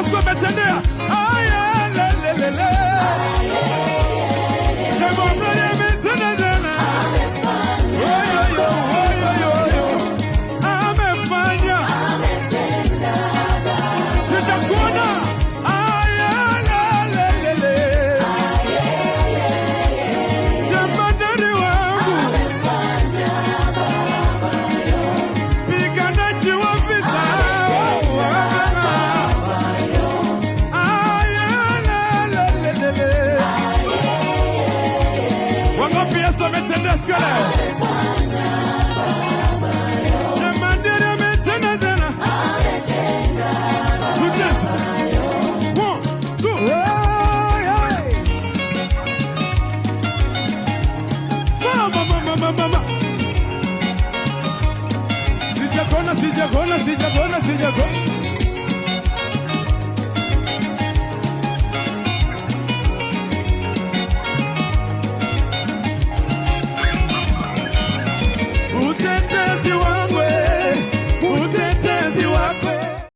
Yesu ametendea. Aya lelelele. Sema Bwana ametenda tena. Oyo amefanya. Sijakuona. Aya lelelele. Jamadari wangu. Piganaji wa vita. Ametenda skala. Jamandere ametenda tena. Tutesa. 1, 2. Mama. Sijakona.